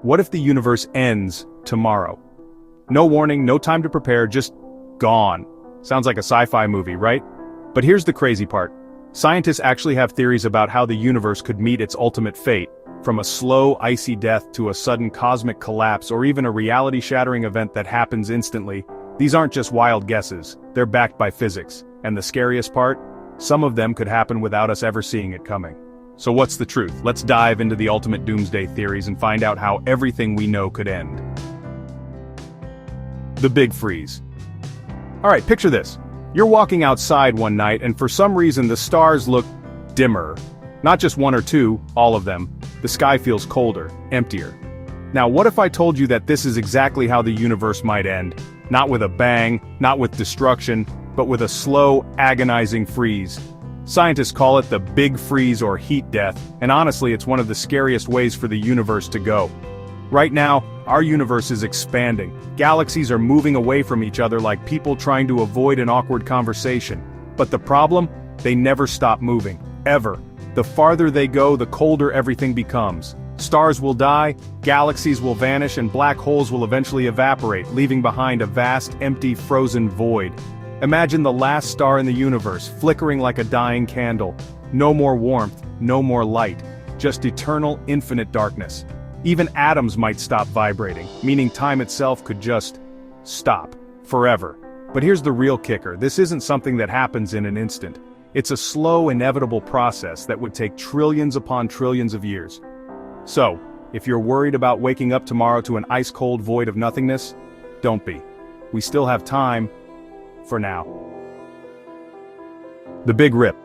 What if the universe ends tomorrow? No warning, no time to prepare, just gone. Sounds like a sci-fi movie, right? But here's the crazy part. Scientists actually have theories about how the universe could meet its ultimate fate, from a slow, icy death to a sudden cosmic collapse or even a reality-shattering event that happens instantly. These aren't just wild guesses, they're backed by physics. And the scariest part? Some of them could happen without us ever seeing it coming. So what's the truth? Let's dive into the ultimate doomsday theories and find out how everything we know could end. The Big Freeze. Alright, picture this. You're walking outside one night and for some reason the stars look dimmer. Not just one or two, all of them. The sky feels colder, emptier. Now what if I told you that this is exactly how the universe might end? Not with a bang, not with destruction, but with a slow, agonizing freeze. Scientists call it the Big Freeze or heat death, and honestly it's one of the scariest ways for the universe to go. Right now, our universe is expanding. Galaxies are moving away from each other like people trying to avoid an awkward conversation. But the problem? They never stop moving. Ever. The farther they go, the colder everything becomes. Stars will die, galaxies will vanish, and black holes will eventually evaporate, leaving behind a vast, empty, frozen void. Imagine the last star in the universe, flickering like a dying candle. No more warmth, no more light. Just eternal, infinite darkness. Even atoms might stop vibrating, meaning time itself could just stop. Forever. But here's the real kicker, this isn't something that happens in an instant. It's a slow, inevitable process that would take trillions upon trillions of years. So, if you're worried about waking up tomorrow to an ice-cold void of nothingness, don't be. We still have time. For now. The Big Rip.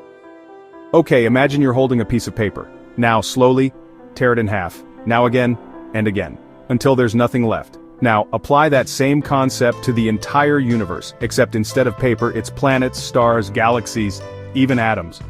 Okay, imagine you're holding a piece of paper. Now slowly, tear it in half. Now again, and again. Until there's nothing left. Now, apply that same concept to the entire universe, except instead of paper, it's planets, stars, galaxies, even atoms.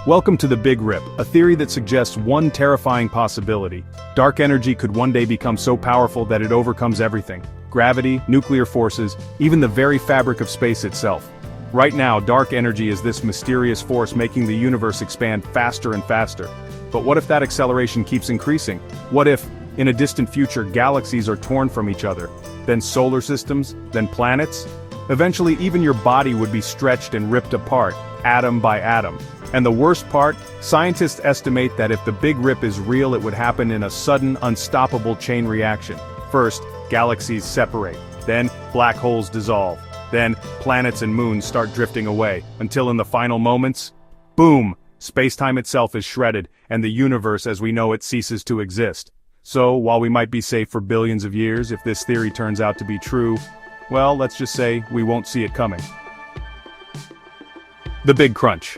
Welcome to the Big Rip, a theory that suggests one terrifying possibility. Dark energy could one day become so powerful that it overcomes everything. Gravity, nuclear forces, even the very fabric of space itself. Right now, dark energy is this mysterious force making the universe expand faster and faster. But what if that acceleration keeps increasing? What if, in a distant future, galaxies are torn from each other? Then solar systems? Then planets? Eventually, even your body would be stretched and ripped apart, atom by atom. And the worst part, scientists estimate that if the Big Rip is real, it would happen in a sudden, unstoppable chain reaction. First, galaxies separate. Then, black holes dissolve. Then, planets and moons start drifting away, until in the final moments, boom! Space-time itself is shredded, and the universe as we know it ceases to exist. So, while we might be safe for billions of years, if this theory turns out to be true, well, let's just say we won't see it coming. The Big Crunch.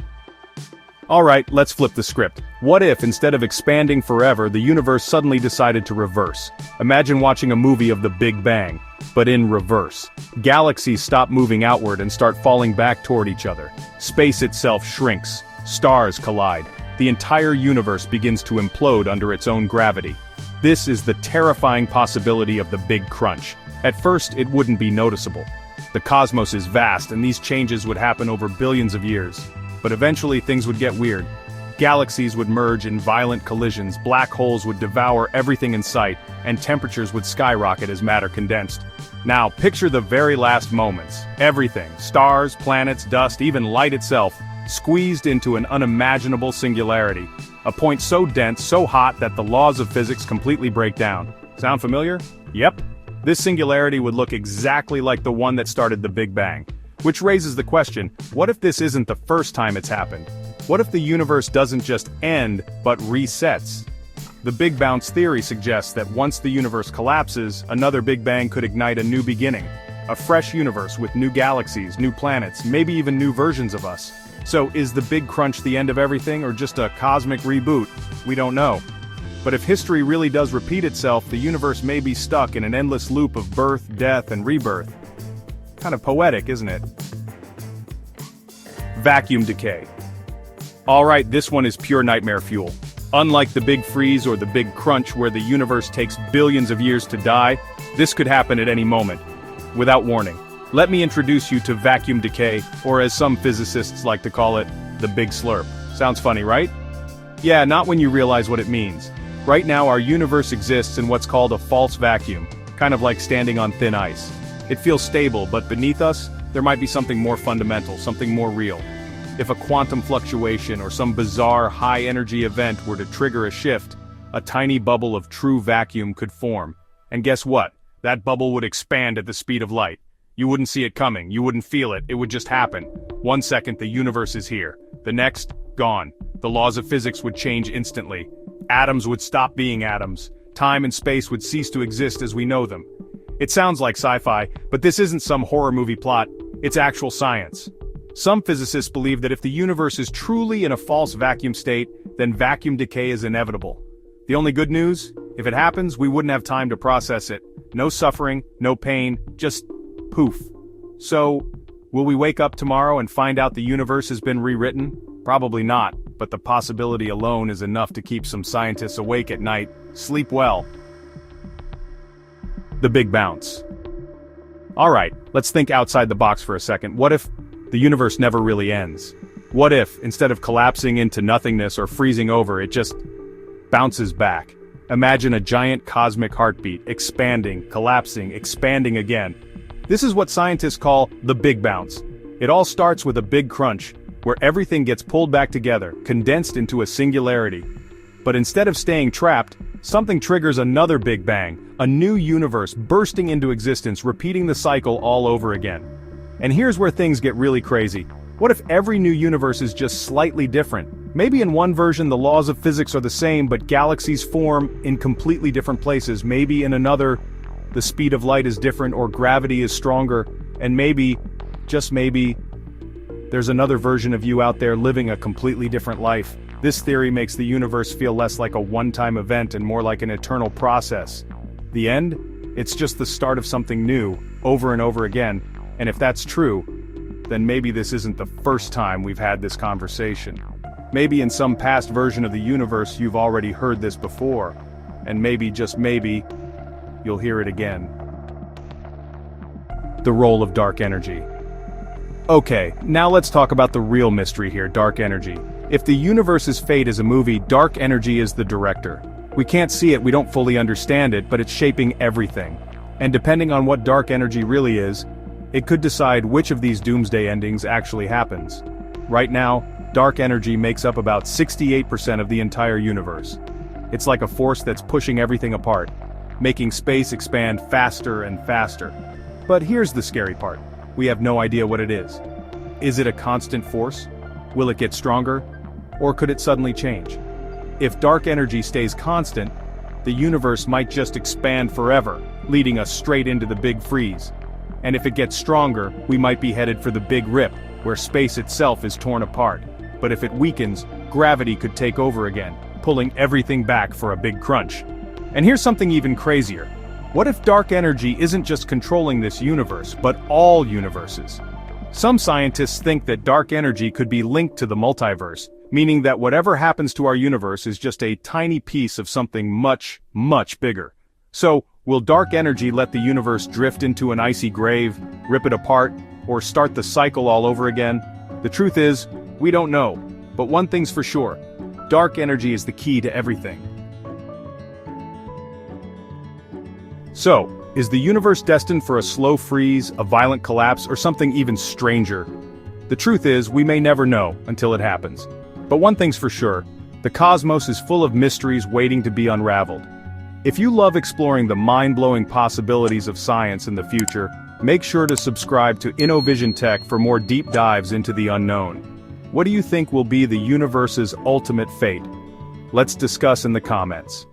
Alright, let's flip the script. What if, instead of expanding forever, the universe suddenly decided to reverse? Imagine watching a movie of the Big Bang, but in reverse. Galaxies stop moving outward and start falling back toward each other. Space itself shrinks. Stars collide. The entire universe begins to implode under its own gravity. This is the terrifying possibility of the Big Crunch. At first, it wouldn't be noticeable. The cosmos is vast, and these changes would happen over billions of years. But eventually things would get weird. Galaxies would merge in violent collisions, black holes would devour everything in sight, and temperatures would skyrocket as matter condensed. Now, picture the very last moments. Everything, stars, planets, dust, even light itself, squeezed into an unimaginable singularity. A point so dense, so hot that the laws of physics completely break down. Sound familiar? Yep. This singularity would look exactly like the one that started the Big Bang. Which raises the question, what if this isn't the first time it's happened? What if the universe doesn't just end, but resets? The Big Bounce theory suggests that once the universe collapses, another Big Bang could ignite a new beginning. A fresh universe with new galaxies, new planets, maybe even new versions of us. So is the Big Crunch the end of everything or just a cosmic reboot? We don't know. But if history really does repeat itself, the universe may be stuck in an endless loop of birth, death, and rebirth. Kind of poetic, isn't it? Vacuum decay. Alright, this one is pure nightmare fuel. Unlike the Big Freeze or the Big Crunch where the universe takes billions of years to die, this could happen at any moment, without warning. Let me introduce you to vacuum decay, or as some physicists like to call it, the Big Slurp. Sounds funny, right? Yeah, not when you realize what it means. Right now our universe exists in what's called a false vacuum, kind of like standing on thin ice. It feels stable, but beneath us, there might be something more fundamental, something more real. If a quantum fluctuation or some bizarre high-energy event were to trigger a shift, a tiny bubble of true vacuum could form. And guess what? That bubble would expand at the speed of light. You wouldn't see it coming, you wouldn't feel it, it would just happen. 1 second the universe is here, the next, gone. The laws of physics would change instantly. Atoms would stop being atoms. Time and space would cease to exist as we know them. It sounds like sci-fi, but this isn't some horror movie plot, it's actual science. Some physicists believe that if the universe is truly in a false vacuum state, then vacuum decay is inevitable. The only good news? If it happens, we wouldn't have time to process it. No suffering, no pain, just poof. So, will we wake up tomorrow and find out the universe has been rewritten? Probably not, but the possibility alone is enough to keep some scientists awake at night. Sleep well. The big bounce. Alright, let's think outside the box for a second. What if the universe never really ends? What if, instead of collapsing into nothingness or freezing over, it just bounces back? Imagine a giant cosmic heartbeat, expanding, collapsing, expanding again. This is what scientists call the big bounce. It all starts with a big crunch, where everything gets pulled back together, condensed into a singularity. But instead of staying trapped, something triggers another big bang, a new universe bursting into existence, repeating the cycle all over again. And here's where things get really crazy. What if every new universe is just slightly different? Maybe in one version the laws of physics are the same, but galaxies form in completely different places. Maybe in another, the speed of light is different or gravity is stronger, and maybe, just maybe, there's another version of you out there living a completely different life. This theory makes the universe feel less like a one-time event and more like an eternal process. The end? It's just the start of something new, over and over again, and if that's true, then maybe this isn't the first time we've had this conversation. Maybe in some past version of the universe you've already heard this before, and maybe, just maybe, you'll hear it again. The role of dark energy. Okay, now let's talk about the real mystery here, dark energy. If the universe's fate is a movie, dark energy is the director. We can't see it, we don't fully understand it, but it's shaping everything. And depending on what dark energy really is, it could decide which of these doomsday endings actually happens. Right now, dark energy makes up about 68% of the entire universe. It's like a force that's pushing everything apart, making space expand faster and faster. But here's the scary part. We have no idea what it is. Is it a constant force? Will it get stronger? Or could it suddenly change? If dark energy stays constant, the universe might just expand forever, leading us straight into the big freeze. And if it gets stronger, we might be headed for the big rip, where space itself is torn apart. But if it weakens, gravity could take over again, pulling everything back for a big crunch. And here's something even crazier. What if dark energy isn't just controlling this universe, but all universes? Some scientists think that dark energy could be linked to the multiverse, meaning that whatever happens to our universe is just a tiny piece of something much, much bigger. So, will dark energy let the universe drift into an icy grave, rip it apart, or start the cycle all over again? The truth is, we don't know. But one thing's for sure, dark energy is the key to everything. So, is the universe destined for a slow freeze, a violent collapse, or something even stranger? The truth is, we may never know until it happens. But one thing's for sure, the cosmos is full of mysteries waiting to be unraveled. If you love exploring the mind-blowing possibilities of science in the future, make sure to subscribe to InnoVision Tech for more deep dives into the unknown. What do you think will be the universe's ultimate fate? Let's discuss in the comments.